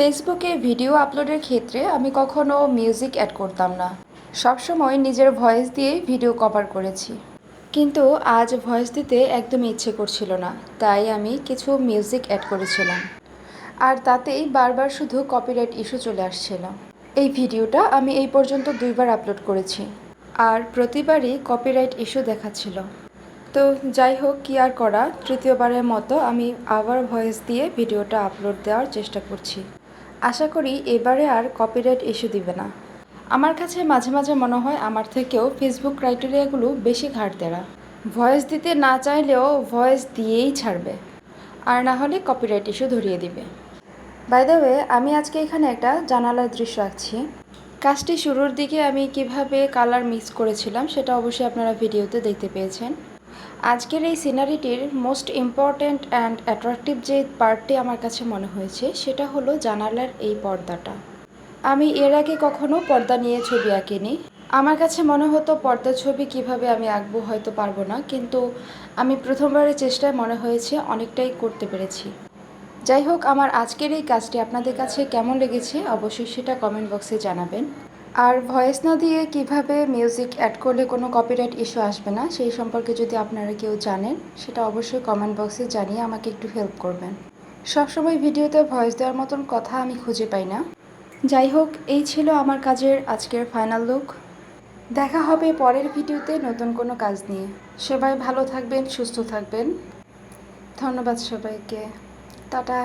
ফেসবুকে ভিডিও আপলোডের ক্ষেত্রে আমি কখনো মিউজিক অ্যাড করতাম না। সবসময় নিজের ভয়েস দিয়েই ভিডিও কভার করেছি। কিন্তু আজ ভয়েস দিতে একদমই ইচ্ছে করছিল না, তাই আমি কিছু মিউজিক অ্যাড করেছিলাম। আর তাতেই বারবার শুধু কপিরাইট ইস্যু চলে আসছিল। এই ভিডিওটা আমি এই পর্যন্ত 2বার আপলোড করেছি, আর প্রতিবারই কপিরাইট ইস্যু দেখাচ্ছিল। তো যাই হোক, কি আর করা, তৃতীয়বারের মতো আমি আবার ভয়েস দিয়ে ভিডিওটা আপলোড দেওয়ার চেষ্টা করছি। আশা করি এবারে আর কপিরাইট ইস্যু দিবে না। আমার কাছে মাঝে মাঝে মনে হয় আমার থেকেও ফেসবুক ক্রাইটেরিয়াগুলো বেশি ঘাটতেরা। ভয়েস দিতে না চাইলেও ভয়েস দিয়েই ছাড়বে, আর না হলে কপিরাইট ইস্যু ধরিয়ে দিবে। বাই দ্য ওয়ে, আমি আজকে এখানে একটা জানালার দৃশ্য আঁকছি। কাজটি শুরুর দিকে আমি কিভাবে কালার মিক্স করেছিলাম সেটা অবশ্যই আপনারা ভিডিওতে দেখতে পেয়েছেন। আজকের এই সিনারিটির মোস্ট ইম্পর্ট্যান্ট অ্যান্ড অ্যাট্রাকটিভ যে পার্টটি আমার কাছে মনে হয়েছে সেটা হলো জানালার এই পর্দাটা। আমি এর আগে কখনো পর্দা নিয়ে ছবি আঁকিনি। আমার কাছে মনে হতো পর্দার ছবি কিভাবে আমি আঁকবো হয়তো পারবো না, কিন্তু আমি প্রথমবারের চেষ্টায় মনে হয়েছে অনেকটাই করতে পেরেছি। যাই হোক, আমার আজকের এই কাজটি আপনাদের কাছে কেমন লেগেছে অবশ্যই সেটা কমেন্ট বক্সে জানাবেন। আর ভয়েস না দিয়ে কিভাবে মিউজিক অ্যাড করলে কোনো কপিরাইট ইস্যু আসবে না সেই সম্পর্কে যদি আপনারা কেউ জানেন সেটা অবশ্যই কমেন্ট বক্সে জানিয়ে আমাকে একটু হেল্প করবেন। সবসময় ভিডিওতে ভয়েস দেওয়ার মতন কথা আমি খুঁজে পাই না। যাই হোক, এই ছিল আমার কাজের আজকের ফাইনাল লুক। দেখা হবে পরের ভিডিওতে নতুন কোনো কাজ নিয়ে। সবাই ভালো থাকবেন, সুস্থ থাকবেন। ধন্যবাদ সবাইকে। টাটা।